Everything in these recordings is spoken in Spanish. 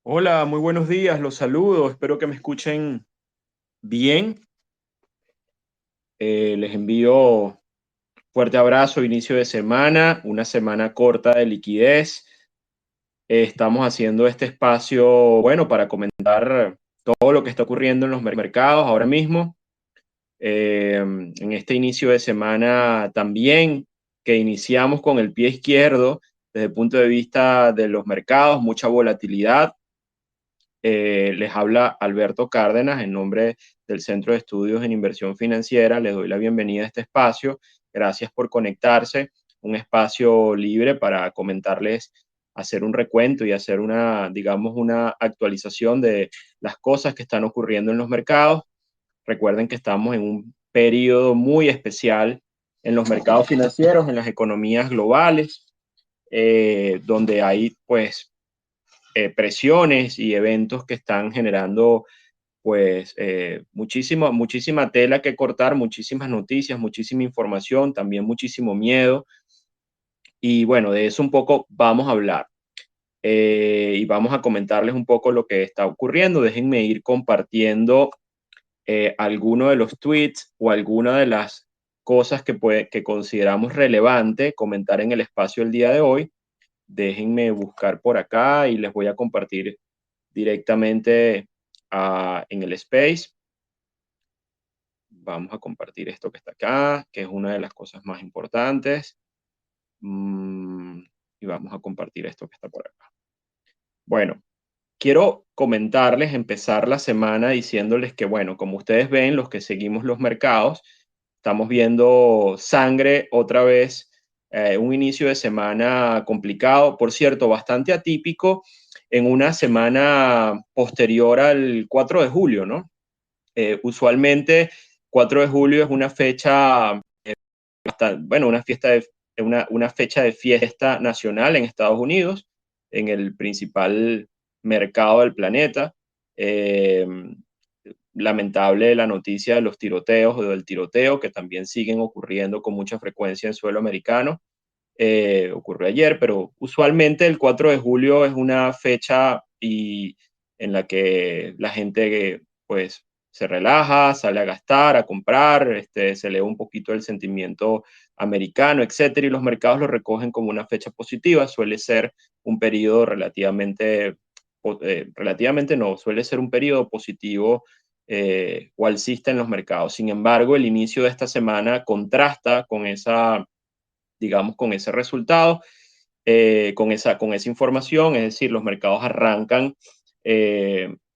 Hola, muy buenos días, los saludo, espero que me escuchen bien. Les envío fuerte abrazo, inicio de semana, una semana corta de liquidez. Estamos haciendo este espacio, bueno, para comentar todo lo que está ocurriendo en los mercados ahora mismo. En este inicio de semana también, que iniciamos con el pie izquierdo desde el punto de vista de los mercados, mucha volatilidad. Les habla Alberto Cárdenas en nombre del Centro de Estudios en Inversión Financiera. Les doy la bienvenida a este espacio. Gracias por conectarse. Un espacio libre para comentarles, hacer un recuento y hacer una, digamos, una actualización de las cosas que están ocurriendo en los mercados. Recuerden que estamos en un periodo muy especial en los mercados financieros, en las economías globales, donde hay pues presiones y eventos que están generando pues muchísima tela que cortar, muchísimas noticias, muchísima información, también muchísimo miedo. Y bueno, de eso un poco vamos a hablar. Y vamos a comentarles un poco lo que está ocurriendo. Déjenme ir compartiendo alguno de los tweets o alguna de las cosas que consideramos relevante comentar en el espacio el día de hoy. Déjenme buscar por acá y les voy a compartir directamente en el space. Vamos a compartir esto que está acá, que es una de las cosas más importantes. Y vamos a compartir esto que está por acá. Bueno, quiero comentarles, empezar la semana diciéndoles que, bueno, como ustedes ven, los que seguimos los mercados, estamos viendo sangre otra vez, un inicio de semana complicado, por cierto, bastante atípico en una semana posterior al 4 de julio, ¿no? Usualmente 4 de julio es una fecha, bueno, una fecha de fiesta nacional en Estados Unidos, en el principal mercado del planeta. Eh, Lamentable la noticia de los tiroteos o del tiroteo que también siguen ocurriendo con mucha frecuencia en suelo americano. Ocurrió ayer, pero usualmente el 4 de julio es una fecha en la que la gente pues se relaja, sale a gastar, a comprar, se lee un poquito el sentimiento americano, etcétera, y los mercados lo recogen como una fecha positiva. Suele ser un periodo relativamente no, suele ser un periodo positivo o alcista en los mercados. Sin embargo, el inicio de esta semana contrasta con esa, digamos, con ese resultado, con esa información, es decir, los mercados arrancan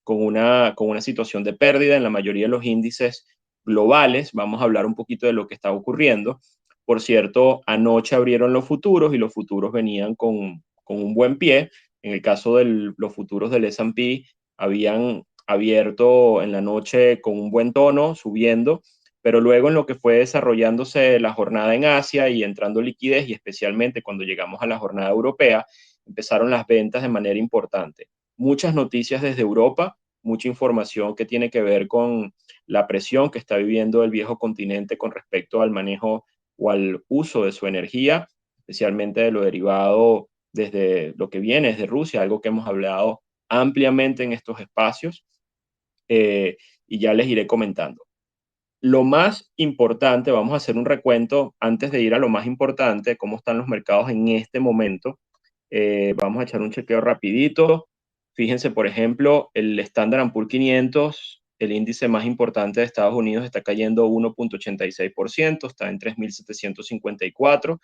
con una situación de pérdida en la mayoría de los índices globales. Vamos a hablar un poquito de lo que está ocurriendo. Por cierto, anoche abrieron los futuros y los futuros venían con un buen pie. En el caso de los futuros del S&P, habían abierto en la noche con un buen tono, subiendo, pero luego en lo que fue desarrollándose la jornada en Asia y entrando liquidez, y especialmente cuando llegamos a la jornada europea, empezaron las ventas de manera importante. Muchas noticias desde Europa, mucha información que tiene que ver con la presión que está viviendo el viejo continente con respecto al manejo o al uso de su energía, especialmente de lo derivado desde lo que viene desde Rusia, algo que hemos hablado ampliamente en estos espacios, y ya les iré comentando. Lo más importante, vamos a hacer un recuento antes de ir a lo más importante, cómo están los mercados en este momento. Vamos a echar un chequeo rapidito. Fíjense, por ejemplo, el Standard Poor's 500, el índice más importante de Estados Unidos, está cayendo 1,86%, está en 3.754.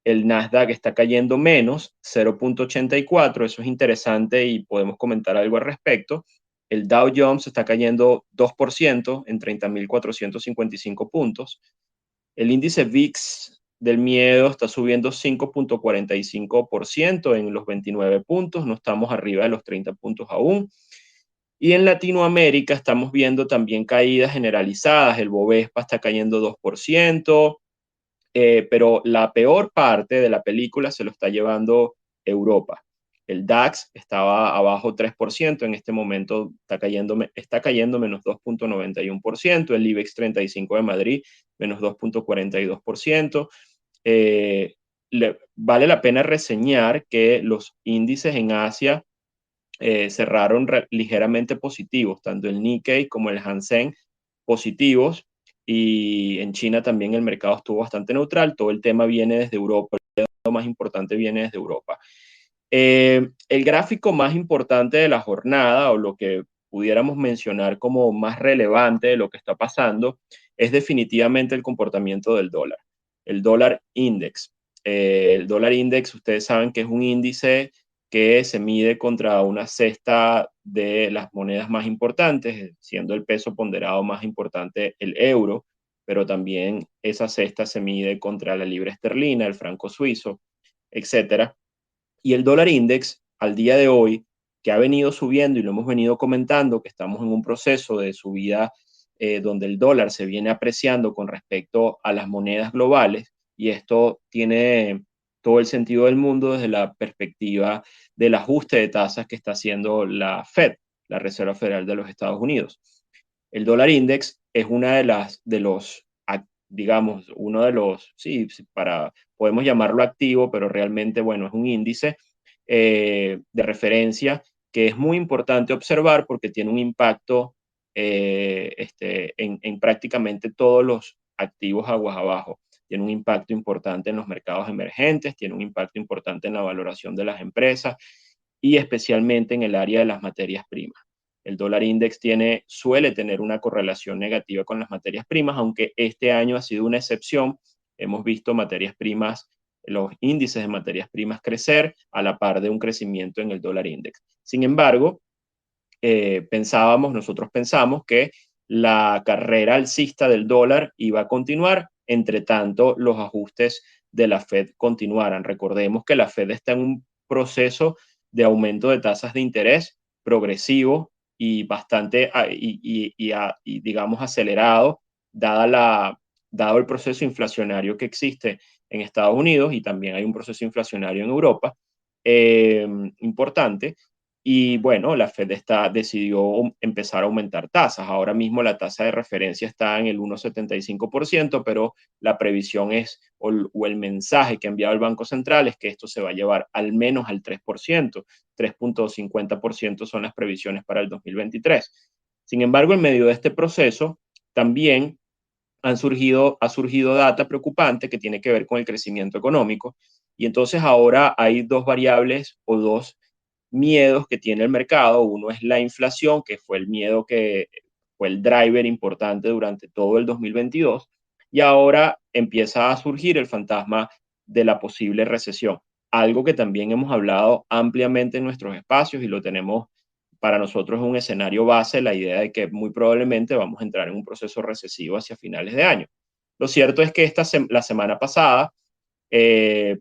El Nasdaq está cayendo menos, 0,84. Eso es interesante y podemos comentar algo al respecto. El Dow Jones está cayendo 2% en 30.455 puntos. El índice VIX del miedo está subiendo 5,45% en los 29 puntos. No estamos arriba de los 30 puntos aún. Y en Latinoamérica estamos viendo también caídas generalizadas. El Bovespa está cayendo 2%, pero la peor parte de la película se lo está llevando Europa. El DAX estaba abajo 3%, en este momento está cayendo menos 2,91%, el IBEX 35 de Madrid menos 2,42%. Vale la pena reseñar que los índices en Asia cerraron ligeramente positivos, tanto el Nikkei como el Hansen positivos, y en China también el mercado estuvo bastante neutral. Todo el tema viene desde Europa, lo más importante viene desde Europa. El gráfico más importante de la jornada, o lo que pudiéramos mencionar como más relevante de lo que está pasando, es definitivamente el comportamiento del dólar. El dólar index. El dólar index, ustedes saben que es un índice que se mide contra una cesta de las monedas más importantes, siendo el peso ponderado más importante el euro, pero también esa cesta se mide contra la libra esterlina, el franco suizo, etcétera. Y el dólar index al día de hoy, que ha venido subiendo y lo hemos venido comentando, que estamos en un proceso de subida donde el dólar se viene apreciando con respecto a las monedas globales, y esto tiene todo el sentido del mundo desde la perspectiva del ajuste de tasas que está haciendo la Fed, la Reserva Federal de los Estados Unidos. El dólar index es una de los, digamos, uno de los, sí, podemos llamarlo activo, pero realmente, bueno, es un índice de referencia que es muy importante observar porque tiene un impacto en prácticamente todos los activos aguas abajo. Tiene un impacto importante en los mercados emergentes, tiene un impacto importante en la valoración de las empresas y especialmente en el área de las materias primas. El dólar index suele tener una correlación negativa con las materias primas, aunque este año ha sido una excepción. Hemos visto materias primas, los índices de materias primas crecer a la par de un crecimiento en el dólar index. Sin embargo, nosotros pensamos que la carrera alcista del dólar iba a continuar, entre tanto los ajustes de la Fed continuaran. Recordemos que la Fed está en un proceso de aumento de tasas de interés progresivo y bastante, digamos, acelerado, dado el proceso inflacionario que existe en Estados Unidos, y también hay un proceso inflacionario en Europa importante. Y bueno, la Fed decidió empezar a aumentar tasas. Ahora mismo la tasa de referencia está en el 1,75%, pero la previsión o el mensaje que ha enviado el Banco Central es que esto se va a llevar al menos al 3%. 3,50% son las previsiones para el 2023. Sin embargo, en medio de este proceso, también ha surgido data preocupante que tiene que ver con el crecimiento económico. Y entonces ahora hay dos variables o dos miedos que tiene el mercado. Uno es la inflación, que fue el miedo que fue el driver importante durante todo el 2022, y ahora empieza a surgir el fantasma de la posible recesión, algo que también hemos hablado ampliamente en nuestros espacios y lo tenemos para nosotros un escenario base, la idea de que muy probablemente vamos a entrar en un proceso recesivo hacia finales de año. Lo cierto es que la semana pasada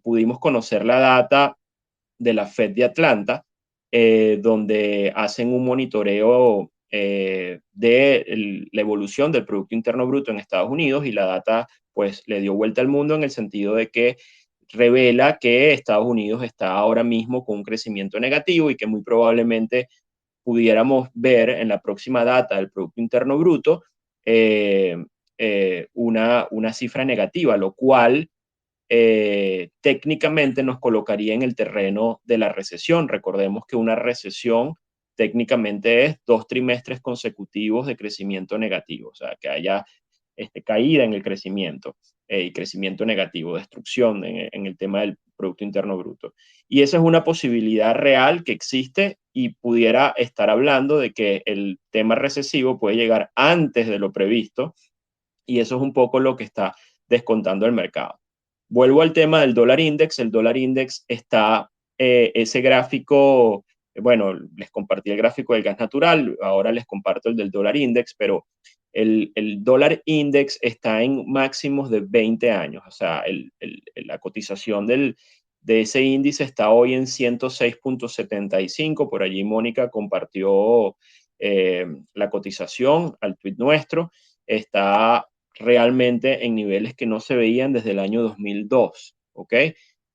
pudimos conocer la data de la Fed de Atlanta, donde hacen un monitoreo de la evolución del Producto Interno Bruto en Estados Unidos, y la data pues le dio vuelta al mundo en el sentido de que revela que Estados Unidos está ahora mismo con un crecimiento negativo y que muy probablemente pudiéramos ver en la próxima data del Producto Interno Bruto eh, una cifra negativa, lo cual técnicamente nos colocaría en el terreno de la recesión. Recordemos que una recesión técnicamente es 2 trimestres consecutivos de crecimiento negativo, o sea, que haya caída en el crecimiento y crecimiento negativo, destrucción en el tema del Producto Interno Bruto. Y esa es una posibilidad real que existe y pudiera estar hablando de que el tema recesivo puede llegar antes de lo previsto, y eso es un poco lo que está descontando el mercado. Vuelvo al tema del dólar index. El dólar index está, ese gráfico, bueno, les compartí el gráfico del gas natural, ahora les comparto el del dólar index, pero el dólar index está en máximos de 20 años, o sea, la cotización de ese índice está hoy en 106,75. Por allí Mónica compartió la cotización al tweet nuestro. Está realmente en niveles que no se veían desde el año 2002, ¿ok?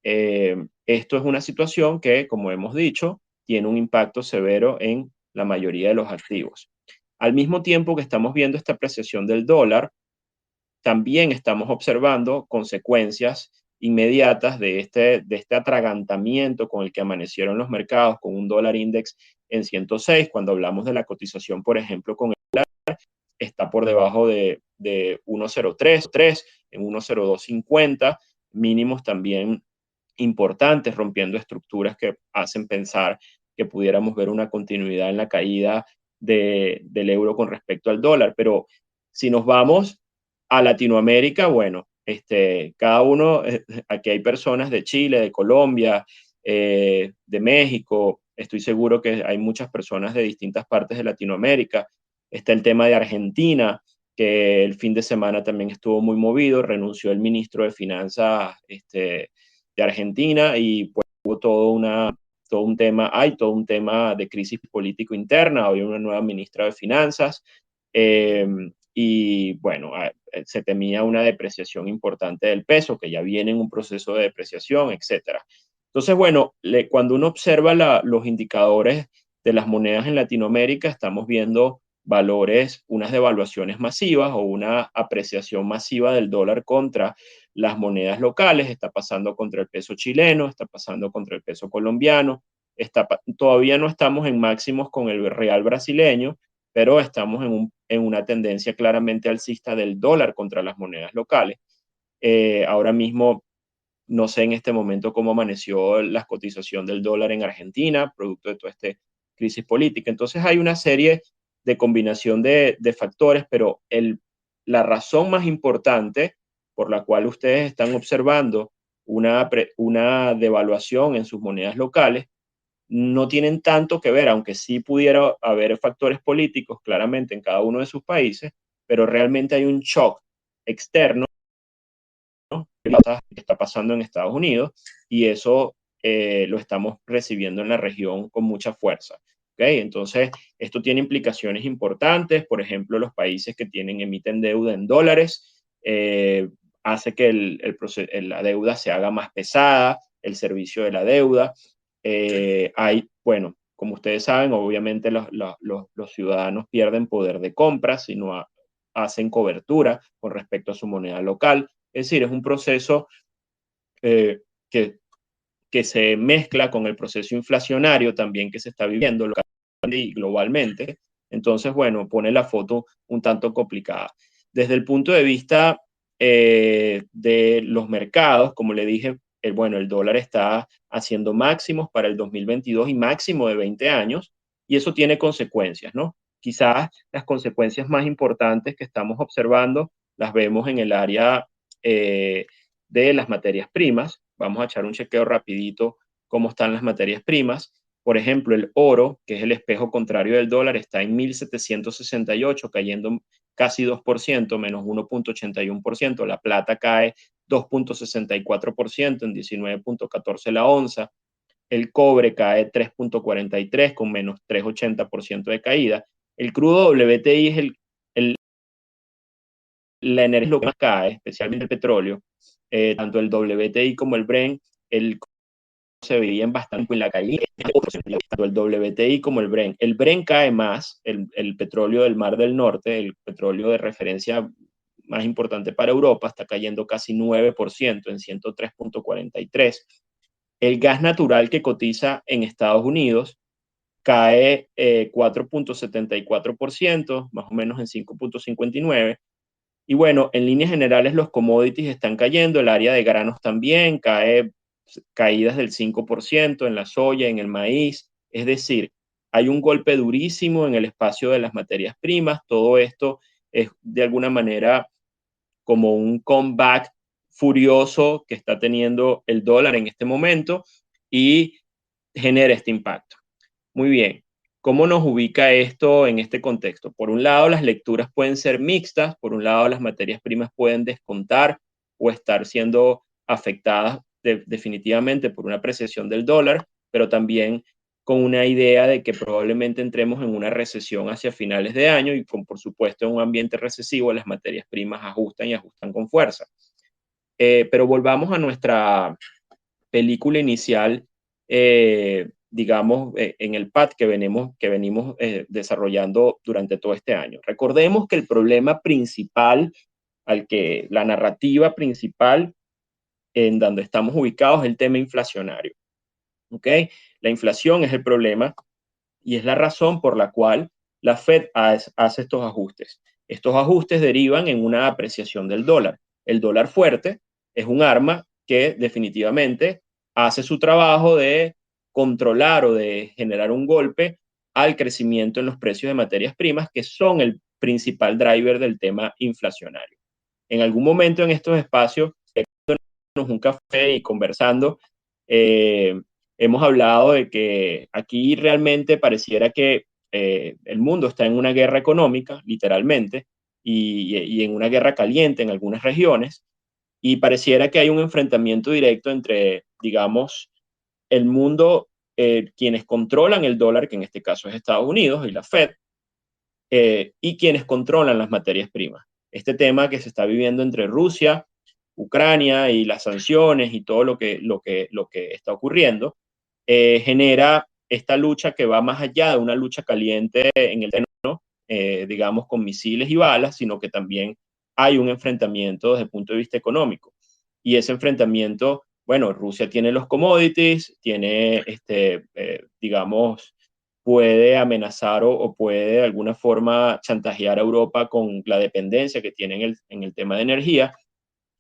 Esto es una situación que, como hemos dicho, tiene un impacto severo en la mayoría de los activos. Al mismo tiempo que estamos viendo esta apreciación del dólar, también estamos observando consecuencias inmediatas de este atragantamiento con el que amanecieron los mercados, con un dólar index en 106. Cuando hablamos de la cotización, por ejemplo, con el dólar, está por debajo de 1.03, en 1.0250, mínimos también importantes, rompiendo estructuras que hacen pensar que pudiéramos ver una continuidad en la caída del euro con respecto al dólar. Pero si nos vamos a Latinoamérica, bueno, cada uno, aquí hay personas de Chile, de Colombia, de México, estoy seguro que hay muchas personas de distintas partes de Latinoamérica. Está el tema de Argentina, que el fin de semana también estuvo muy movido, renunció el ministro de Finanzas de Argentina y pues hubo hay todo un tema de crisis político interna, hay una nueva ministra de Finanzas, y bueno, se temía una depreciación importante del peso, que ya viene en un proceso de depreciación, etcétera. Entonces, bueno, cuando uno observa los indicadores de las monedas en Latinoamérica, estamos viendo valores, unas devaluaciones masivas o una apreciación masiva del dólar contra las monedas locales. Está pasando contra el peso chileno, está pasando contra el peso colombiano, todavía no estamos en máximos con el real brasileño, pero estamos en una tendencia claramente alcista del dólar contra las monedas locales. Ahora mismo, no sé en este momento cómo amaneció la cotización del dólar en Argentina, producto de toda esta crisis política. Entonces hay una serie de combinación de factores, pero la razón más importante por la cual ustedes están observando una devaluación en sus monedas locales no tienen tanto que ver, aunque sí pudiera haber factores políticos claramente en cada uno de sus países, pero realmente hay un shock externo que está pasando en Estados Unidos y eso lo estamos recibiendo en la región con mucha fuerza. ¿Okay? Entonces, esto tiene implicaciones importantes. Por ejemplo, los países que emiten deuda en dólares, hace que la deuda se haga más pesada, el servicio de la deuda. Bueno, como ustedes saben, obviamente los ciudadanos pierden poder de compra si no hacen cobertura con respecto a su moneda local. Es decir, es un proceso eh, que, que se mezcla con el proceso inflacionario también que se está viviendo localmente y globalmente. Entonces, bueno, pone la foto un tanto complicada. Desde el punto de vista de los mercados, como le dije, bueno, el dólar está haciendo máximos para el 2022 y máximo de 20 años, y eso tiene consecuencias, ¿no? Quizás las consecuencias más importantes que estamos observando las vemos en el área de las materias primas. Vamos a echar un chequeo rapidito cómo están las materias primas. Por ejemplo, el oro, que es el espejo contrario del dólar, está en 1.768, cayendo casi 2%, menos 1.81%. La plata cae 2.64% en 19.14 la onza. El cobre cae 3.43 con menos 3.80% de caída. El crudo WTI es la energía lo que más cae, especialmente el petróleo. Tanto el WTI como el Brent, se veían bastante en la caída, tanto el WTI como el Brent. El Brent cae más, el petróleo del Mar del Norte, el petróleo de referencia más importante para Europa, está cayendo casi 9% en 103.43. El gas natural que cotiza en Estados Unidos cae 4.74%, más o menos en 5.59. Y bueno, en líneas generales los commodities están cayendo, el área de granos también cae, caídas del 5% en la soya, en el maíz. Es decir, hay un golpe durísimo en el espacio de las materias primas. Todo esto es de alguna manera como un comeback furioso que está teniendo el dólar en este momento y genera este impacto. Muy bien. ¿Cómo nos ubica esto en este contexto? Por un lado, las lecturas pueden ser mixtas, por un lado, las materias primas pueden descontar o estar siendo afectadas definitivamente por una apreciación del dólar, pero también con una idea de que probablemente entremos en una recesión hacia finales de año y con, por supuesto, en un ambiente recesivo, las materias primas ajustan y ajustan con fuerza. Pero volvamos a nuestra película inicial, digamos, en el PAT que venimos desarrollando durante todo este año. Recordemos que el problema principal, la narrativa principal en donde estamos ubicados es el tema inflacionario. ¿Ok? La inflación es el problema Y es la razón por la cual la Fed hace estos ajustes. Estos ajustes derivan en una apreciación del dólar. El dólar fuerte es un arma que definitivamente hace su trabajo de controlar o de generar un golpe al crecimiento en los precios de materias primas, que son el principal driver del tema inflacionario. En algún momento en estos espacios, un café y conversando, eh, hemos hablado de que aquí realmente pareciera que el mundo está en una guerra económica, literalmente, y en una guerra caliente en algunas regiones, y pareciera que hay un enfrentamiento directo entre, digamos, el mundo, quienes controlan el dólar, que en este caso es Estados Unidos y la Fed, y quienes controlan las materias primas. Este tema que se está viviendo entre Rusia, Ucrania y las sanciones y todo lo que está ocurriendo, genera esta lucha que va más allá de una lucha caliente en el terreno, digamos, con misiles y balas, sino que también hay un enfrentamiento desde el punto de vista económico. Y ese enfrentamiento, bueno, Rusia tiene los commodities, tiene, digamos, puede amenazar o puede de alguna forma chantajear a Europa con la dependencia que tiene en el tema de energía.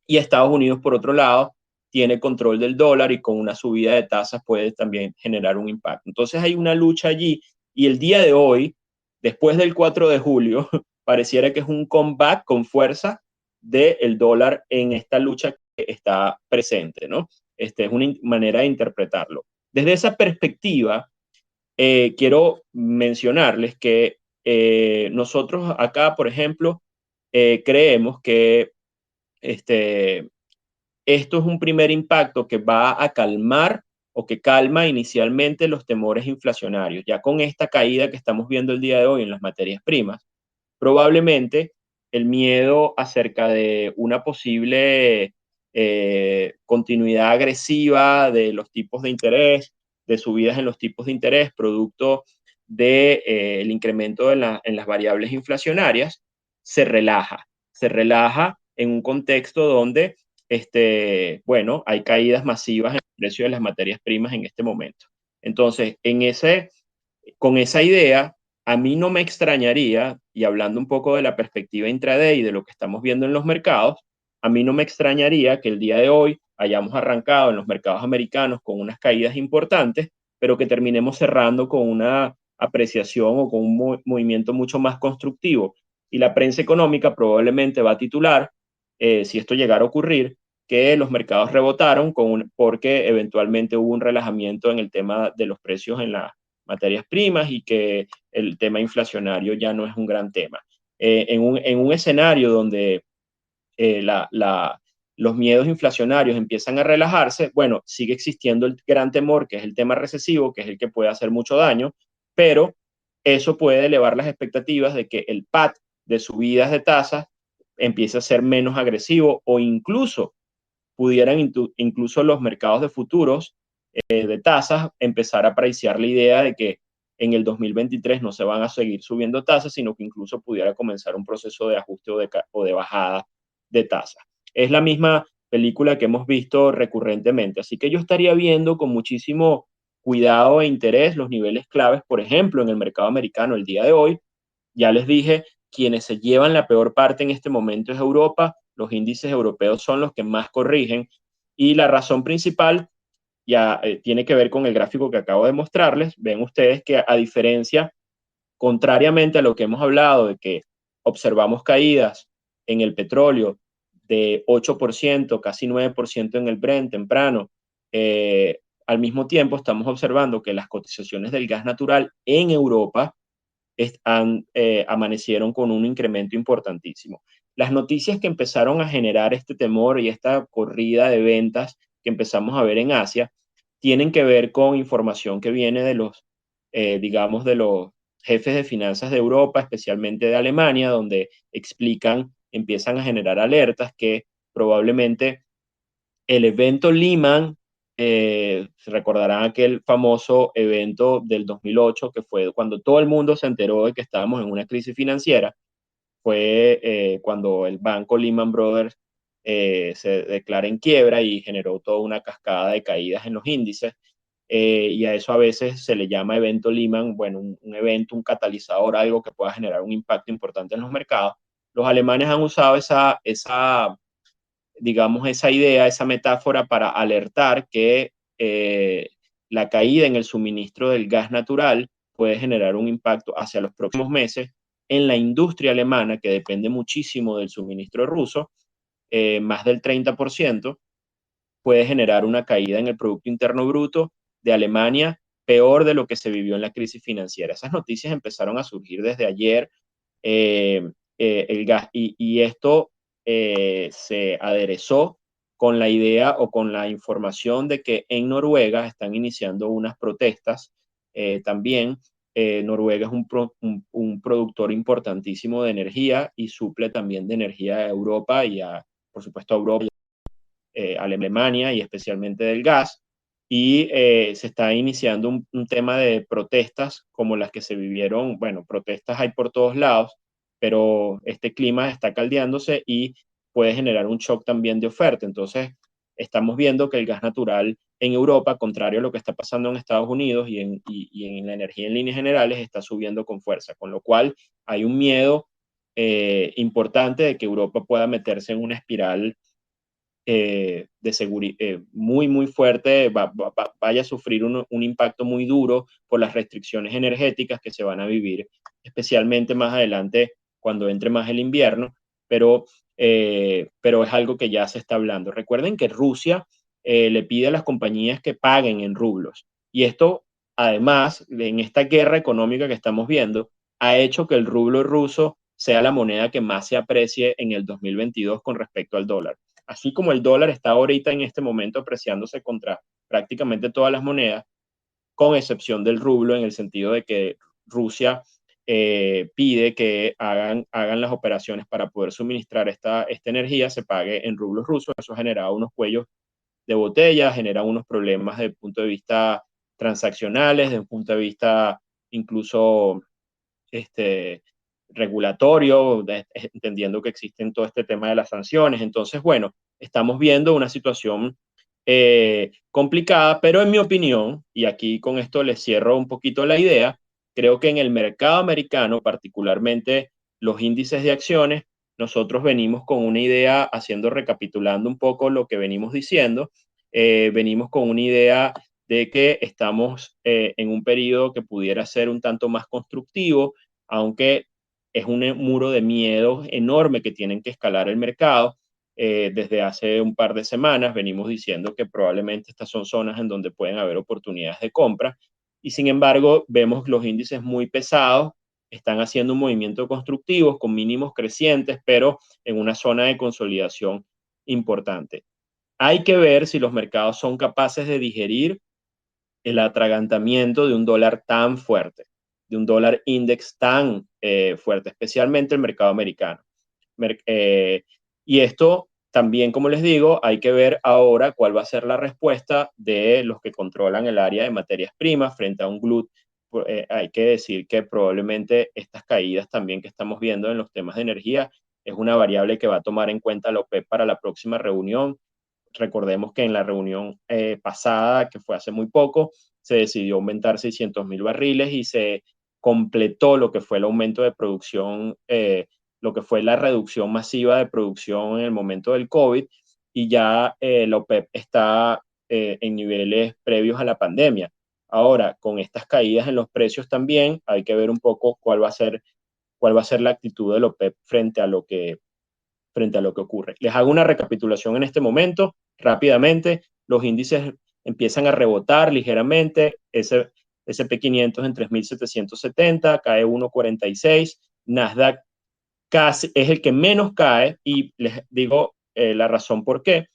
Y Estados Unidos, por otro lado, tiene control del dólar y con una subida de tasas puede también generar un impacto. Entonces hay una lucha allí y el día de hoy, después del 4 de julio, pareciera que es un comeback con fuerza del dólar en esta lucha que está presente, ¿no? Es una manera de interpretarlo. Desde esa perspectiva, quiero mencionarles que nosotros acá, por ejemplo, creemos que este, esto es un primer impacto que va a calmar o que calma inicialmente los temores inflacionarios. Ya con esta caída que estamos viendo el día de hoy en las materias primas, probablemente el miedo acerca de una posible continuidad agresiva de los tipos de interés, de subidas en los tipos de interés, producto del incremento en las variables inflacionarias, se relaja en un contexto donde bueno, hay caídas masivas en el precio de las materias primas en este momento. Entonces, con esa idea, a mí no me extrañaría, y hablando un poco de la perspectiva intraday y de lo que estamos viendo en los mercados, a mí no me extrañaría que el día de hoy hayamos arrancado en los mercados americanos con unas caídas importantes, pero que terminemos cerrando con una apreciación o con un movimiento mucho más constructivo. Y la prensa económica probablemente va a titular, si esto llegara a ocurrir, que los mercados rebotaron porque eventualmente hubo un relajamiento en el tema de los precios en la materias primas y que el tema inflacionario ya no es un gran tema. En un escenario donde los miedos inflacionarios empiezan a relajarse, bueno, sigue existiendo el gran temor, que es el tema recesivo, que es el que puede hacer mucho daño, pero eso puede elevar las expectativas de que el PAT de subidas de tasas empiece a ser menos agresivo o incluso pudieran incluso los mercados de futuros de tasas empezar a pricear la idea de que en el 2023 no se van a seguir subiendo tasas, sino que incluso pudiera comenzar un proceso de ajuste o de bajada de tasas. Es la misma película que hemos visto recurrentemente, así que yo estaría viendo con muchísimo cuidado e interés los niveles claves, por ejemplo, en el mercado americano el día de hoy. Ya les dije, quienes se llevan la peor parte en este momento es Europa, los índices europeos son los que más corrigen y la razón principal ya tiene que ver con el gráfico que acabo de mostrarles. Ven ustedes que a diferencia, contrariamente a lo que hemos hablado de que observamos caídas en el petróleo de 8%, casi 9% en el Brent temprano, al mismo tiempo estamos observando que las cotizaciones del gas natural en Europa amanecieron con un incremento importantísimo. Las noticias que empezaron a generar este temor y esta corrida de ventas que empezamos a ver en Asia tienen que ver con información que viene de digamos, de los jefes de finanzas de Europa, especialmente de Alemania, donde empiezan a generar alertas que probablemente el evento Lehman, se recordarán aquel famoso evento del 2008, que fue cuando todo el mundo se enteró de que estábamos en una crisis financiera, fue cuando el banco Lehman Brothers se declara en quiebra y generó toda una cascada de caídas en los índices. y a eso a veces se le llama evento Lehman, bueno, un evento, un catalizador, algo que pueda generar un impacto importante en los mercados. Los alemanes han usado digamos, esa idea, esa metáfora para alertar que la caída en el suministro del gas natural puede generar un impacto hacia los próximos meses en la industria alemana, que depende muchísimo del suministro ruso, más del 30%, puede generar una caída en el Producto Interno Bruto de Alemania peor de lo que se vivió en la crisis financiera. Esas noticias empezaron a surgir desde ayer, el gas, y esto se aderezó con la idea o con la información de que en Noruega están iniciando unas protestas también. Noruega es un productor importantísimo de energía y suple también de energía a Europa y por supuesto a Europa, a Alemania y especialmente del gas. Y se está iniciando un tema de protestas como las que se vivieron. Bueno, protestas hay por todos lados, pero este clima está caldeándose y puede generar un shock también de oferta. Entonces, estamos viendo que el gas natural en Europa, contrario a lo que está pasando en Estados Unidos y en la energía en líneas generales, está subiendo con fuerza, con lo cual hay un miedo importante de que Europa pueda meterse en una espiral de seguridad muy, muy fuerte, vaya a sufrir un impacto muy duro por las restricciones energéticas que se van a vivir, especialmente más adelante cuando entre más el invierno, pero es algo que ya se está hablando. Recuerden que Rusia le pide a las compañías que paguen en rublos, y esto, además, en esta guerra económica que estamos viendo, ha hecho que el rublo ruso sea la moneda que más se aprecie en el 2022 con respecto al dólar. Así como el dólar está ahorita en este momento apreciándose contra prácticamente todas las monedas, con excepción del rublo, en el sentido de que Rusia pide que hagan las operaciones para poder suministrar esta energía, se pague en rublos rusos. Eso genera unos cuellos de botella, genera unos problemas desde el punto de vista transaccionales, desde un punto de vista incluso este, regulatorio, entendiendo que existen todo este tema de las sanciones. Entonces, bueno, estamos viendo una situación complicada, pero en mi opinión, y aquí con esto les cierro un poquito la idea, creo que en el mercado americano, particularmente los índices de acciones, nosotros venimos con una idea, recapitulando un poco lo que venimos diciendo, venimos con una idea de que estamos en un periodo que pudiera ser un tanto más constructivo, aunque es un muro de miedo enorme que tienen que escalar el mercado. Desde hace un par de semanas venimos diciendo que probablemente estas son zonas en donde pueden haber oportunidades de compra, y sin embargo vemos los índices muy pesados, están haciendo un movimiento constructivo con mínimos crecientes, pero en una zona de consolidación importante. Hay que ver si los mercados son capaces de digerir el atragantamiento de un dólar tan fuerte, de un dólar index tan fuerte, especialmente el mercado americano. Eh, y esto también, como les digo, hay que ver ahora cuál va a ser la respuesta de los que controlan el área de materias primas frente a un glut. Hay que decir que probablemente estas caídas también que estamos viendo en los temas de energía es una variable que va a tomar en cuenta la OPEP para la próxima reunión. Recordemos que en la reunión pasada, que fue hace muy poco, se decidió aumentar 600.000 barriles y se completó lo que fue el aumento de producción, lo que fue la reducción masiva de producción en el momento del COVID, y ya la OPEP está en niveles previos a la pandemia. Ahora, con estas caídas en los precios también, hay que ver un poco cuál va a ser la actitud de la OPEP frente a lo que ocurre. Les hago una recapitulación en este momento, rápidamente. Los índices empiezan a rebotar ligeramente. S&P 500 en 3.770, cae 1,46. Nasdaq casi es el que menos cae, y les digo la razón por qué.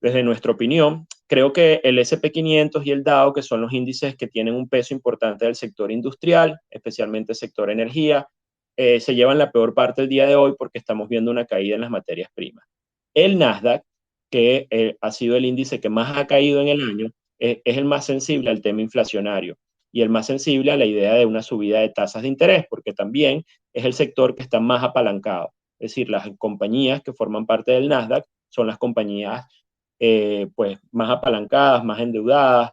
Desde nuestra opinión, creo que el S&P 500 y el Dow, que son los índices que tienen un peso importante del sector industrial, especialmente el sector energía, se llevan la peor parte el día de hoy porque estamos viendo una caída en las materias primas. El Nasdaq, que ha sido el índice que más ha caído en el año, es el más sensible al tema inflacionario y el más sensible a la idea de una subida de tasas de interés, porque también es el sector que está más apalancado. Es decir, las compañías que forman parte del Nasdaq son las compañías pues más apalancadas, más endeudadas,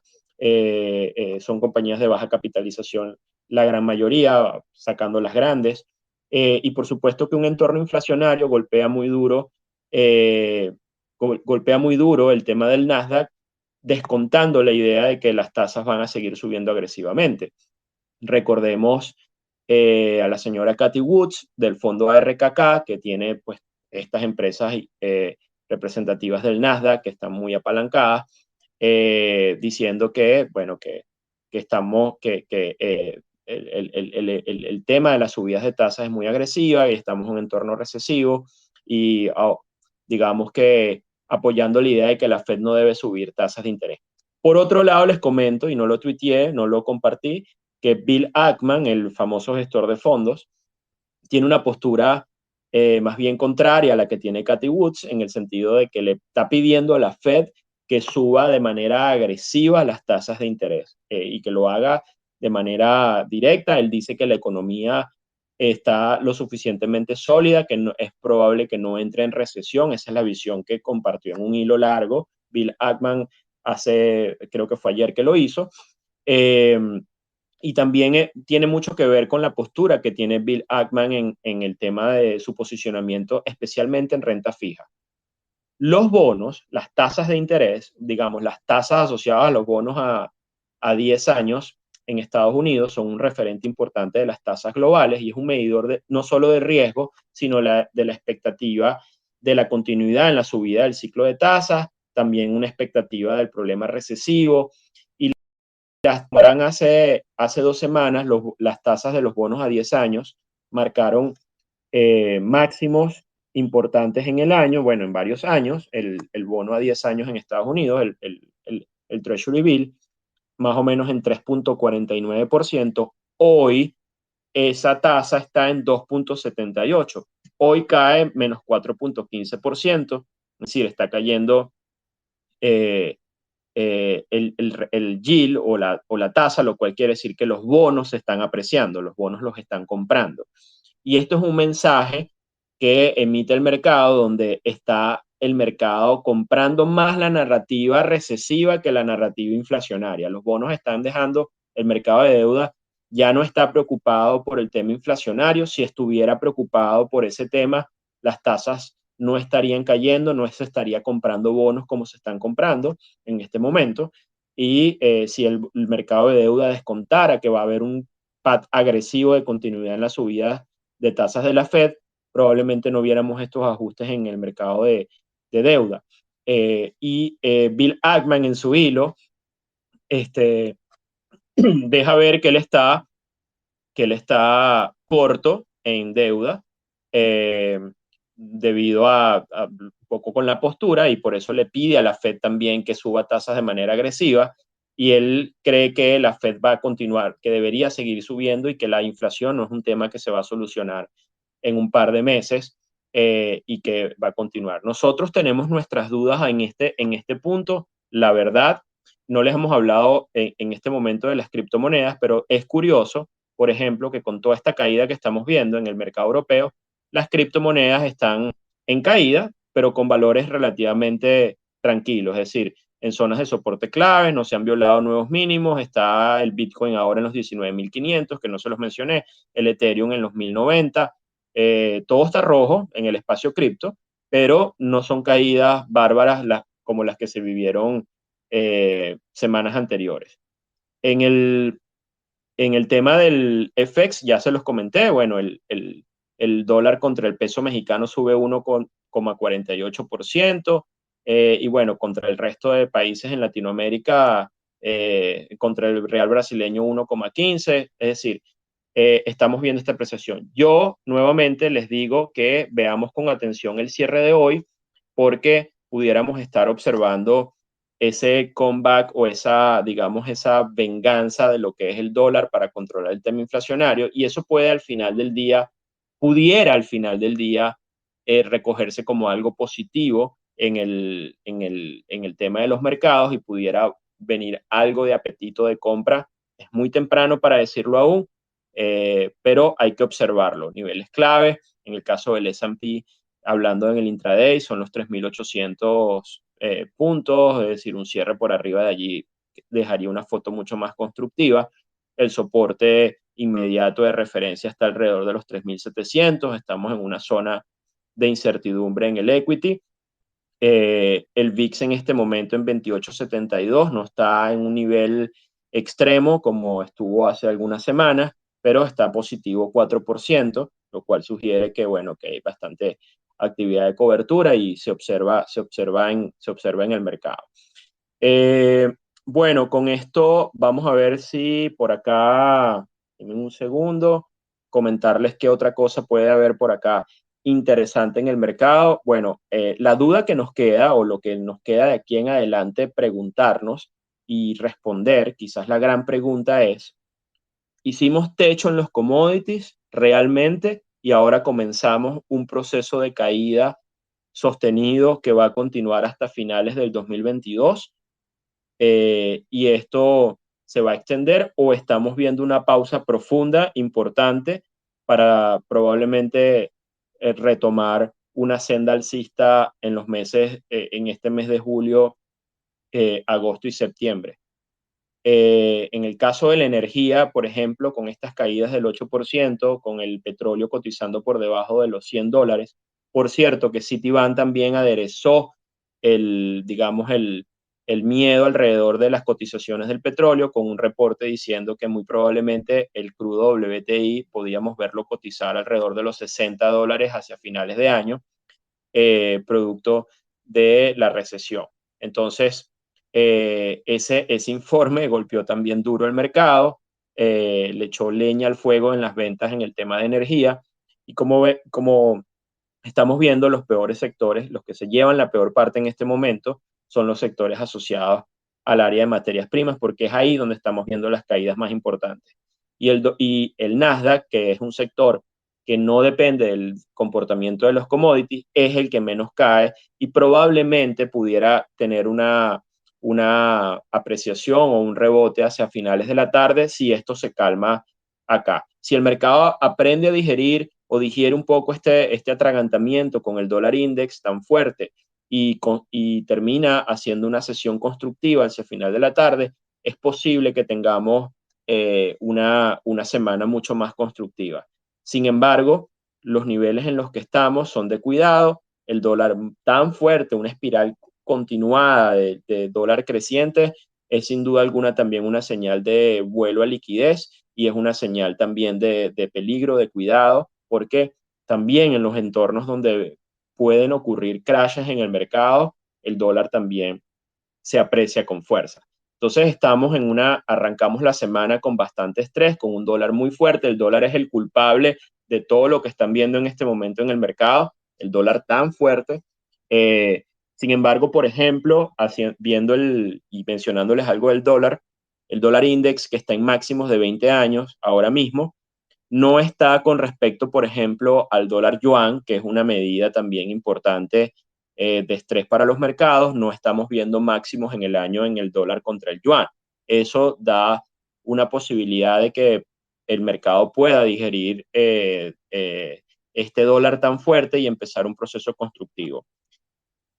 son compañías de baja capitalización, la gran mayoría, sacando las grandes. Y por supuesto que un entorno inflacionario golpea muy duro el tema del Nasdaq, descontando la idea de que las tasas van a seguir subiendo agresivamente. Recordemos a la señora Cathy Woods del fondo ARKK, que tiene pues estas empresas representativas del Nasdaq que están muy apalancadas, diciendo que, bueno, que estamos, el tema de las subidas de tasas es muy agresiva y estamos en un entorno recesivo y digamos que apoyando la idea de que la Fed no debe subir tasas de interés. Por otro lado, les comento, y no lo tuiteé, no lo compartí, que Bill Ackman, el famoso gestor de fondos, tiene una postura más bien contraria a la que tiene Cathy Woods, en el sentido de que le está pidiendo a la Fed que suba de manera agresiva las tasas de interés y que lo haga de manera directa. Él dice que la economía está lo suficientemente sólida, que no, es probable que no entre en recesión. Esa es la visión que compartió en un hilo largo Bill Ackman creo que fue ayer que lo hizo. Eh, y también tiene mucho que ver con la postura que tiene Bill Ackman en el tema de su posicionamiento, especialmente en renta fija. Los bonos, las tasas de interés, digamos, las tasas asociadas a los bonos a 10 años en Estados Unidos son un referente importante de las tasas globales y es un medidor no solo de riesgo, sino de la expectativa de la continuidad en la subida del ciclo de tasas, también una expectativa del problema recesivo. Y hace 2 semanas, las tasas de los bonos a 10 años marcaron máximos importantes en el año, bueno, en varios años. El bono a 10 años en Estados Unidos, el Treasury Bill, más o menos en 3.49%. Hoy esa tasa está en 2.78%. Hoy cae menos 4.15%, es decir, está cayendo el yield o la tasa, lo cual quiere decir que los bonos se están apreciando, los bonos los están comprando. Y esto es un mensaje que emite el mercado, donde está el mercado comprando más la narrativa recesiva que la narrativa inflacionaria. Los bonos están dejando, el mercado de deuda ya no está preocupado por el tema inflacionario. Si estuviera preocupado por ese tema, las tasas no estarían cayendo, no se estaría comprando bonos como se están comprando en este momento. Y si el mercado de deuda descontara que va a haber un pad agresivo de continuidad en la subida de tasas de la Fed, probablemente no viéramos estos ajustes en el mercado de deuda. Bill Ackman en su hilo deja ver que él está corto en deuda debido a un poco con la postura, y por eso le pide a la Fed también que suba tasas de manera agresiva, y él cree que la Fed va a continuar, que debería seguir subiendo y que la inflación no es un tema que se va a solucionar en un par de meses y que va a continuar. Nosotros tenemos nuestras dudas en este punto. La verdad, no les hemos hablado en este momento de las criptomonedas, pero es curioso, por ejemplo, que con toda esta caída que estamos viendo en el mercado europeo, las criptomonedas están en caída, pero con valores relativamente tranquilos, es decir, en zonas de soporte clave, no se han violado nuevos mínimos, está el Bitcoin ahora en los 19.500, que no se los mencioné, el Ethereum en los 1.090, todo está rojo en el espacio cripto, pero no son caídas bárbaras como las que se vivieron semanas anteriores. En el tema del FX, ya se los comenté, bueno, el dólar contra el peso mexicano sube 1,48%, y bueno, contra el resto de países en Latinoamérica, contra el real brasileño 1,15%, es decir, estamos viendo esta apreciación. Yo nuevamente les digo que veamos con atención el cierre de hoy, porque pudiéramos estar observando ese comeback o digamos, esa venganza de lo que es el dólar para controlar el tema inflacionario, y eso pudiera al final del día recogerse como algo positivo en el tema de los mercados, y pudiera venir algo de apetito de compra. Es muy temprano para decirlo aún, pero hay que observarlo. Niveles clave, en el caso del S&P, hablando en el intraday, son los 3.800 puntos, es decir, un cierre por arriba de allí dejaría una foto mucho más constructiva. El soporte inmediato de referencia está alrededor de los 3.700. Estamos en una zona de incertidumbre en el equity. El VIX en este momento en 28.72, no está en un nivel extremo como estuvo hace algunas semanas, pero está positivo 4%, lo cual sugiere que, bueno, que hay bastante actividad de cobertura y se observa en el mercado. Eh, bueno, con esto vamos a ver si por acá, en un segundo, comentarles qué otra cosa puede haber por acá interesante en el mercado. Bueno, la duda que nos queda o lo que nos queda de aquí en adelante preguntarnos y responder, quizás la gran pregunta es, ¿hicimos techo en los commodities realmente y ahora comenzamos un proceso de caída sostenido que va a continuar hasta finales del 2022? Y esto se va a extender o estamos viendo una pausa profunda, importante, para probablemente retomar una senda alcista en los meses, en este mes de julio, agosto y septiembre. En el caso de la energía, por ejemplo, con estas caídas del 8%, con el petróleo cotizando por debajo de los $100, por cierto que Citibank también aderezó digamos, el miedo alrededor de las cotizaciones del petróleo con un reporte diciendo que muy probablemente el crudo WTI podíamos verlo cotizar alrededor de los $60 hacia finales de año, producto de la recesión. Entonces, ese informe golpeó también duro el mercado, le echó leña al fuego en las ventas en el tema de energía, y como estamos viendo, los peores sectores, los que se llevan la peor parte en este momento, son los sectores asociados al área de materias primas, porque es ahí donde estamos viendo las caídas más importantes. Y el Nasdaq, que es un sector que no depende del comportamiento de los commodities, es el que menos cae y probablemente pudiera tener una apreciación o un rebote hacia finales de la tarde si esto se calma acá. Si el mercado aprende a digerir o digiere un poco este atragantamiento con el dólar index tan fuerte y termina haciendo una sesión constructiva hacia final de la tarde, es posible que tengamos una semana mucho más constructiva. Sin embargo, los niveles en los que estamos son de cuidado, el dólar tan fuerte, una espiral continuada de dólar creciente, es sin duda alguna también una señal de vuelo a liquidez y es una señal también de peligro, de cuidado, porque también en los entornos donde pueden ocurrir crashes en el mercado, el dólar también se aprecia con fuerza. Entonces arrancamos la semana con bastante estrés, con un dólar muy fuerte. El dólar es el culpable de todo lo que están viendo en este momento en el mercado, el dólar tan fuerte. Sin embargo, por ejemplo, viendo y mencionándoles algo del dólar, el dólar index que está en máximos de 20 años ahora mismo, no está con respecto, por ejemplo, al dólar yuan, que es una medida también importante de estrés para los mercados. No estamos viendo máximos en el año en el dólar contra el yuan. Eso da una posibilidad de que el mercado pueda digerir este dólar tan fuerte y empezar un proceso constructivo.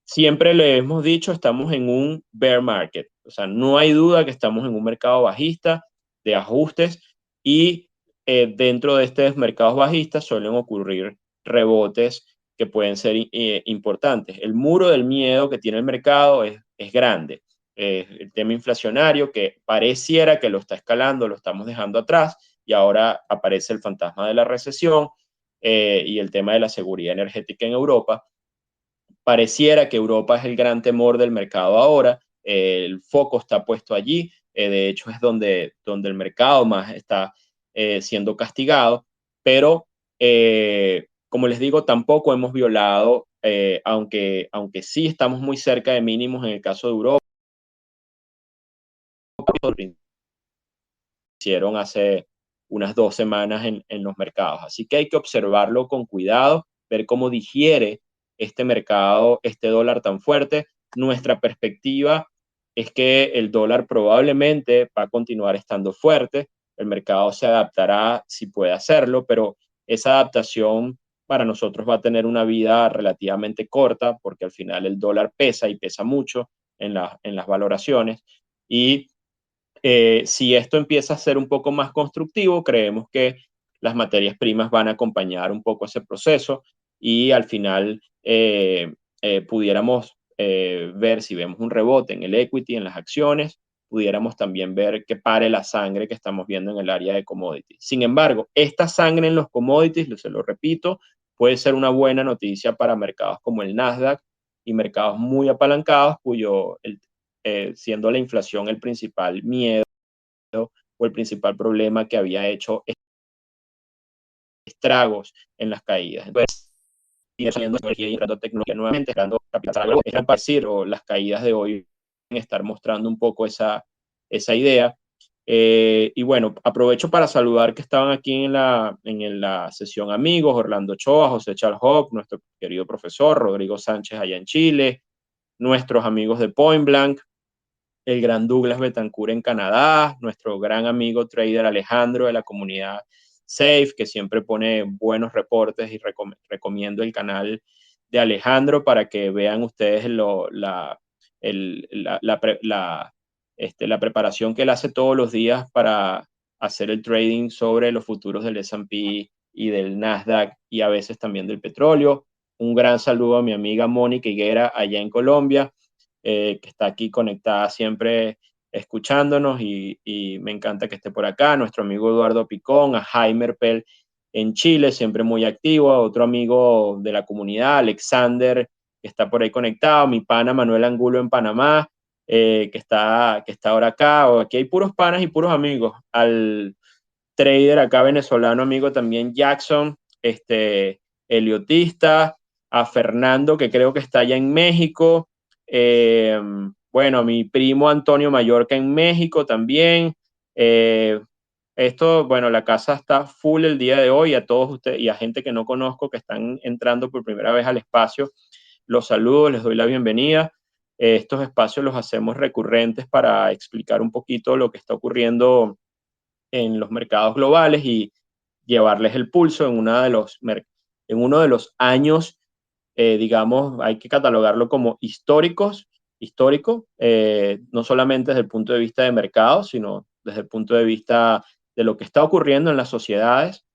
Siempre le hemos dicho, estamos en un bear market, o sea, no hay duda que estamos en un mercado bajista de ajustes y dentro de estos mercados bajistas suelen ocurrir rebotes que pueden ser importantes. El muro del miedo que tiene el mercado es grande. El tema inflacionario que pareciera que lo está escalando, lo estamos dejando atrás y ahora aparece el fantasma de la recesión y el tema de la seguridad energética en Europa. Pareciera que Europa es el gran temor del mercado ahora, el foco está puesto allí, de hecho es donde el mercado más está siendo castigado, pero como les digo, tampoco hemos violado, aunque sí estamos muy cerca de mínimos en el caso de Europa, hicieron hace unas 2 semanas en los mercados. Así que hay que observarlo con cuidado, ver cómo digiere este mercado, este dólar tan fuerte. Nuestra perspectiva es que el dólar probablemente va a continuar estando fuerte, el mercado se adaptará si puede hacerlo, pero esa adaptación para nosotros va a tener una vida relativamente corta, porque al final el dólar pesa y pesa mucho en las valoraciones, y Si esto empieza a ser un poco más constructivo, creemos que las materias primas van a acompañar un poco ese proceso y al final pudiéramos ver si vemos un rebote en el equity, en las acciones, pudiéramos también ver que pare la sangre que estamos viendo en el área de commodities. Sin embargo, esta sangre en los commodities, se lo repito, puede ser una buena noticia para mercados como el Nasdaq y mercados muy apalancados, siendo la inflación el principal miedo o el principal problema que había hecho estragos en las caídas. Entonces, saliendo energía y entrando tecnología nuevamente, entrando capital, es decir, o las caídas de hoy en estar mostrando un poco esa idea. Y bueno, aprovecho para saludar que estaban aquí en la sesión amigos, Orlando Choa, José Charles Hope, nuestro querido profesor, Rodrigo Sánchez allá en Chile, nuestros amigos de Point Blank, el gran Douglas Betancourt en Canadá, nuestro gran amigo trader Alejandro de la comunidad Safe, que siempre pone buenos reportes y recomiendo el canal de Alejandro para que vean ustedes la preparación que él hace todos los días para hacer el trading sobre los futuros del S&P y del Nasdaq y a veces también del petróleo. Un gran saludo a mi amiga Mónica Higuera allá en Colombia, que está aquí conectada siempre escuchándonos y me encanta que esté por acá. Nuestro amigo Eduardo Picón, a Jaime Pel en Chile, siempre muy activo, a otro amigo de la comunidad, Alexander, que está por ahí conectado, mi pana Manuel Angulo en Panamá, que está ahora acá. Aquí hay puros panas y puros amigos. Al trader acá venezolano amigo también Jackson, Eliotista, a Fernando, que creo que está allá en México, bueno, a mi primo Antonio Mallorca en México también. Bueno, la casa está full el día de hoy. A todos ustedes y a gente que no conozco que están entrando por primera vez al espacio, los saludo, les doy la bienvenida. Estos espacios los hacemos recurrentes para explicar un poquito lo que está ocurriendo en los mercados globales y llevarles el pulso en uno de los años, digamos, hay que catalogarlo como histórico, no solamente desde el punto de vista de mercado, sino desde el punto de vista de lo que está ocurriendo en las sociedades.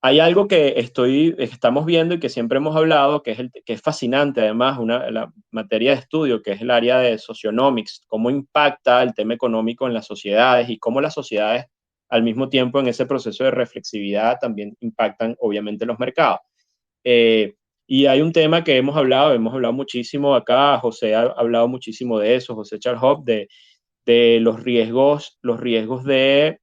Hay algo que estamos viendo y que siempre hemos hablado, que es fascinante, además, la materia de estudio, que es el área de socionomics, cómo impacta el tema económico en las sociedades y cómo las sociedades, al mismo tiempo, en ese proceso de reflexividad, también impactan, obviamente, los mercados. Y hay un tema que hemos hablado muchísimo acá, José ha hablado muchísimo de eso, José Charles Hope, de los riesgos de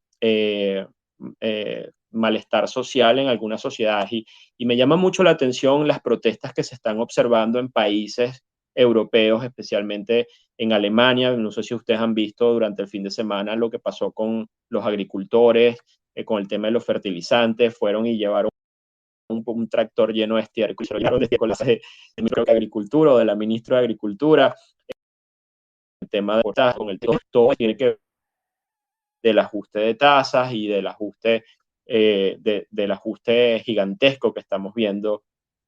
malestar social en algunas sociedades. Y me llama mucho la atención las protestas que se están observando en países europeos, especialmente en Alemania. No sé si ustedes han visto durante el fin de semana lo que pasó con los agricultores, con el tema de los fertilizantes. Fueron y llevaron un tractor lleno de estiércol y se lo llevaron de del ministro de Agricultura o de la ministra de Agricultura. El tema de con el todo tiene que ver del ajuste de tasas y del ajuste gigantesco que estamos viendo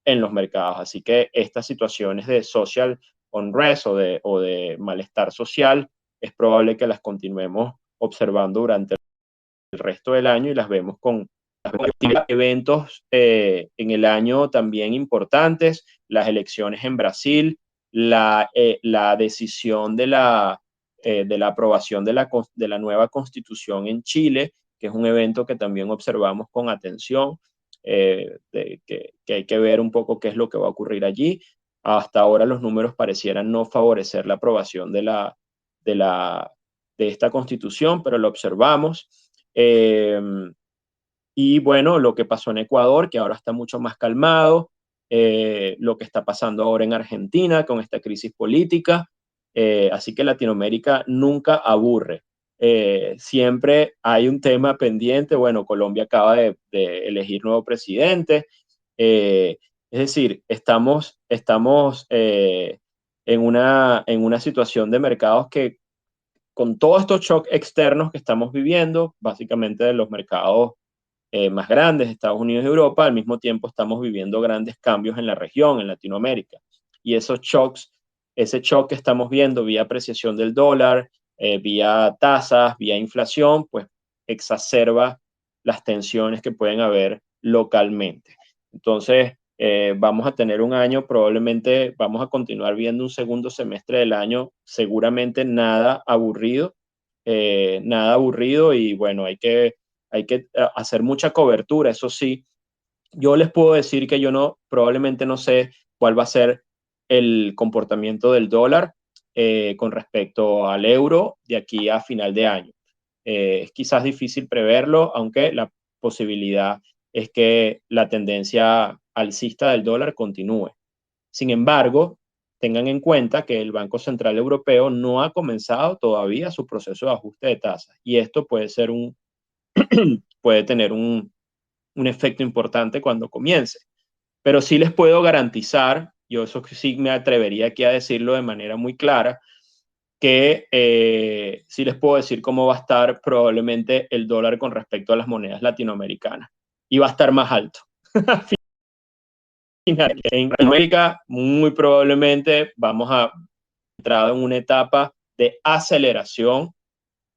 en los mercados. Así que estas situaciones de social unrest o de malestar social es probable que las continuemos observando durante el resto del año y las vemos con eventos en el año también importantes, las elecciones en Brasil, la decisión de la aprobación de la nueva constitución en Chile, que es un evento que también observamos con atención, que hay que ver un poco qué es lo que va a ocurrir allí. Hasta ahora los números parecieran no favorecer la aprobación de, la, de esta constitución, pero lo observamos. Y bueno, lo que pasó en Ecuador, que ahora está mucho más calmado, lo que está pasando ahora en Argentina con esta crisis política. Así que Latinoamérica nunca aburre. Siempre hay un tema pendiente. Bueno, Colombia acaba de elegir nuevo presidente. Eh, es decir, estamos en una situación de mercados que con todos estos shocks externos que estamos viviendo, básicamente de los mercados más grandes, Estados Unidos y Europa, al mismo tiempo estamos viviendo grandes cambios en la región, en Latinoamérica. Y esos shocks, ese shock que estamos viendo vía apreciación del dólar, vía tasas, vía inflación, pues exacerba las tensiones que pueden haber localmente. Entonces, vamos a tener un año, probablemente vamos a continuar viendo un segundo semestre del año, seguramente nada aburrido y bueno, hay que hacer mucha cobertura, eso sí. Yo les puedo decir que yo no, probablemente no sé cuál va a ser el comportamiento del dólar con respecto al euro de aquí a final de año. Es quizás difícil preverlo, aunque la posibilidad es que la tendencia alcista del dólar continúe. Sin embargo, tengan en cuenta que el Banco Central Europeo no ha comenzado todavía su proceso de ajuste de tasas y esto puede tener un efecto importante cuando comience. Pero sí les puedo garantizar, yo eso sí me atrevería aquí a decirlo de manera muy clara, que sí les puedo decir cómo va a estar probablemente el dólar con respecto a las monedas latinoamericanas. Y va a estar más alto. En América, muy probablemente vamos a entrar en una etapa de aceleración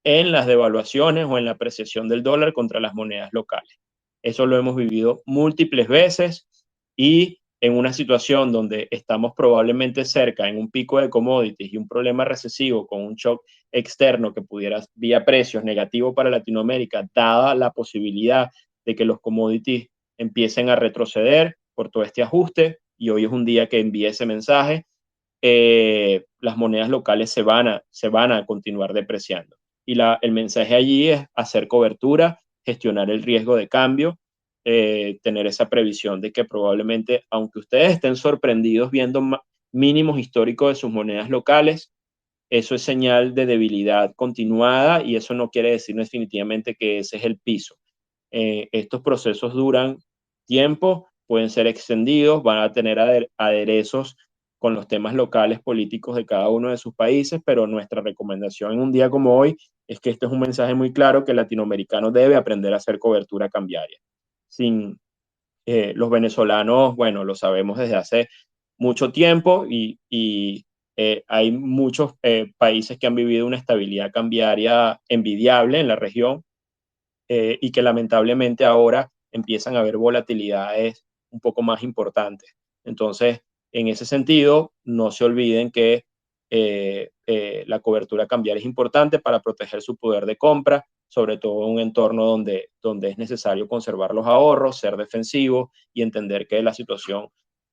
en las devaluaciones o en la apreciación del dólar contra las monedas locales. Eso lo hemos vivido múltiples veces y en una situación donde estamos probablemente cerca en un pico de commodities y un problema recesivo con un shock externo que pudiera vía precios negativo para Latinoamérica, dada la posibilidad de que los commodities empiecen a retroceder por todo este ajuste, y hoy es un día que envíe ese mensaje, las monedas locales se van a continuar depreciando. Y el mensaje allí es hacer cobertura, gestionar el riesgo de cambio, tener esa previsión de que probablemente, aunque ustedes estén sorprendidos viendo mínimos históricos de sus monedas locales, eso es señal de debilidad continuada y eso no quiere decir definitivamente que ese es el piso. Estos procesos duran tiempo, pueden ser extendidos, van a tener aderezos con los temas locales políticos de cada uno de sus países, pero nuestra recomendación en un día como hoy es que este es un mensaje muy claro que el latinoamericano debe aprender a hacer cobertura cambiaria. Sin los venezolanos, bueno, lo sabemos desde hace mucho tiempo y hay muchos países que han vivido una estabilidad cambiaria envidiable en la región y que lamentablemente ahora empiezan a haber volatilidades un poco más importantes. Entonces, en ese sentido, no se olviden que la cobertura cambiaria es importante para proteger su poder de compra, sobre todo en un entorno donde es necesario conservar los ahorros, ser defensivo y entender que la situación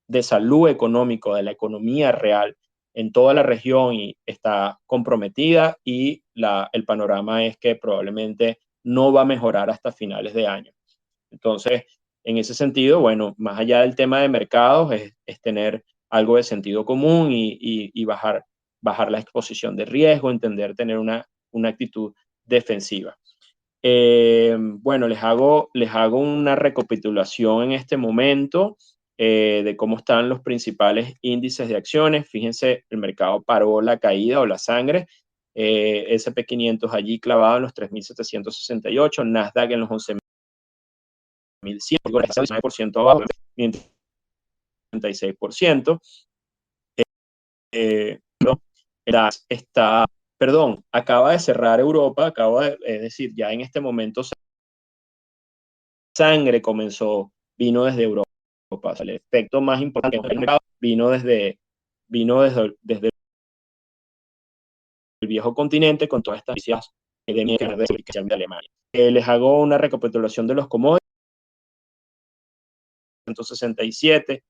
de salud económica, de la economía real en toda la región está comprometida y el panorama es que probablemente no va a mejorar hasta finales de año. Entonces, en ese sentido, bueno, más allá del tema de mercados, es tener algo de sentido común y bajar la exposición de riesgo, tener una actitud defensiva. Bueno, les hago una recapitulación en este momento de cómo están los principales índices de acciones. Fíjense, el mercado paró la caída o la sangre. S&P 500 allí clavado en los 3.768, Nasdaq en los 11.100, 19% abajo, mientras 36%. Eh, está, perdón, acaba de cerrar Europa, es decir, ya en este momento sangre vino desde Europa. O sea, el efecto más importante del mercado desde el viejo continente con todas estas noticias de mierda de Alemania. Les hago una recapitulación de los commodities. 167.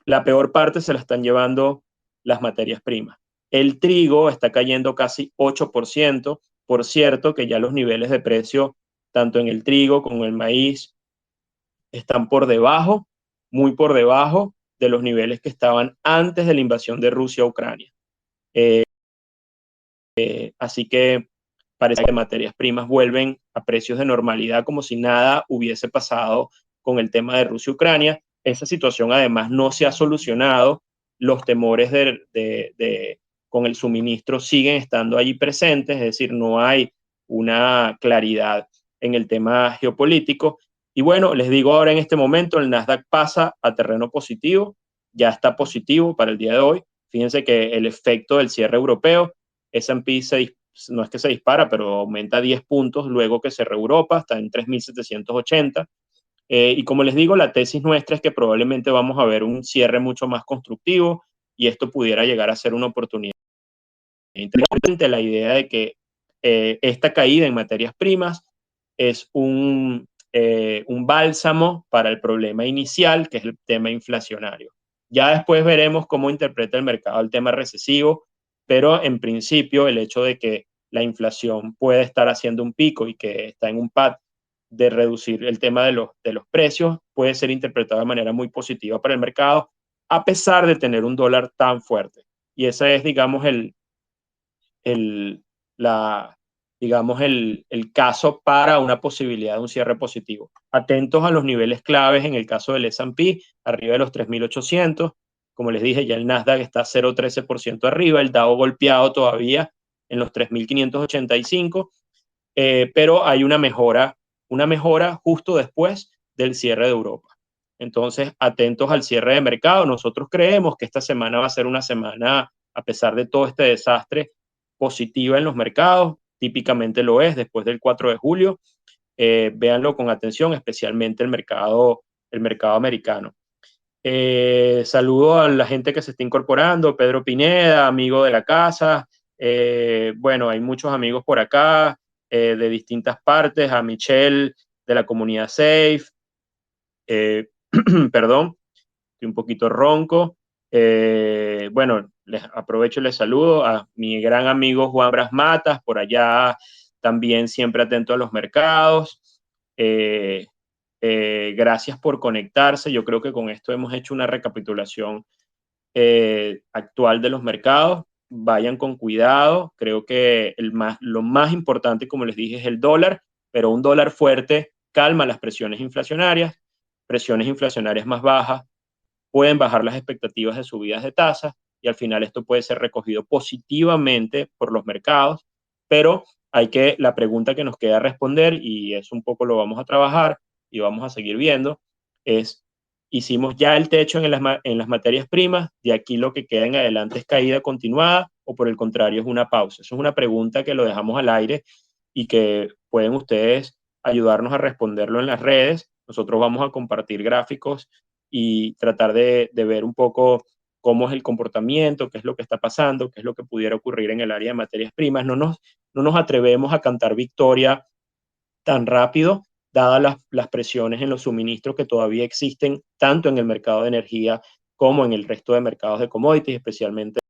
La peor parte se la están llevando las materias primas. El trigo está cayendo casi 8%. Por cierto, que ya los niveles de precio, tanto en el trigo como en el maíz, están por debajo, muy por debajo de los niveles que estaban antes de la invasión de Rusia a Ucrania. Así que parece que materias primas vuelven a precios de normalidad como si nada hubiese pasado con el tema de Rusia-Ucrania. Esa situación además no se ha solucionado. Los temores con el suministro siguen estando allí presentes, es decir, no hay una claridad en el tema geopolítico. Y bueno, les digo ahora en este momento, el Nasdaq pasa a terreno positivo, ya está positivo para el día de hoy. Fíjense que el efecto del cierre europeo S&P no es que se dispara, pero aumenta 10 puntos luego que cerró Europa, está en 3.780. Y como les digo, la tesis nuestra es que probablemente vamos a ver un cierre mucho más constructivo y esto pudiera llegar a ser una oportunidad interesante. La idea de que esta caída en materias primas es un bálsamo para el problema inicial, que es el tema inflacionario. Ya después veremos cómo interpreta el mercado el tema recesivo, pero en principio el hecho de que la inflación puede estar haciendo un pico y que está en un pad de reducir el tema de los precios puede ser interpretado de manera muy positiva para el mercado, a pesar de tener un dólar tan fuerte. Y ese es, digamos, el, la, el caso para una posibilidad de un cierre positivo. Atentos a los niveles claves en el caso del S&P, arriba de los 3.800. Como les dije, ya el Nasdaq está 0,13% arriba, el Dow golpeado todavía en los 3.585, pero hay una mejora justo después del cierre de Europa. Entonces, atentos al cierre de mercado. Nosotros creemos que esta semana va a ser una semana, a pesar de todo este desastre, positiva en los mercados. Típicamente lo es después del 4 de julio. Véanlo con atención, especialmente el mercado americano. Saludo a la gente que se está incorporando. Pedro Pineda, amigo de la casa. Bueno, hay muchos amigos por acá de distintas partes. A Michelle de la comunidad Safe. Perdón, estoy un poquito ronco. Bueno, les aprovecho y les saludo a mi gran amigo Juan Bras Matas, por allá también siempre atento a los mercados. Gracias por conectarse. Yo creo que con esto hemos hecho una recapitulación actual de los mercados. Vayan con cuidado. Creo que lo más importante, como les dije, es el dólar, pero un dólar fuerte calma las presiones inflacionarias más bajas pueden bajar las expectativas de subidas de tasas y al final esto puede ser recogido positivamente por los mercados, pero la pregunta que nos queda responder, y eso un poco lo vamos a trabajar y vamos a seguir viendo, es, hicimos ya el techo en las materias primas, de aquí lo que queda en adelante es caída continuada o por el contrario es una pausa. Eso es una pregunta que lo dejamos al aire y que pueden ustedes ayudarnos a responderlo en las redes. Nosotros vamos a compartir gráficos y tratar de ver un poco cómo es el comportamiento, qué es lo que está pasando, qué es lo que pudiera ocurrir en el área de materias primas. No nos atrevemos a cantar victoria tan rápido, dadas las presiones en los suministros que todavía existen, tanto en el mercado de energía como en el resto de mercados de commodities, especialmente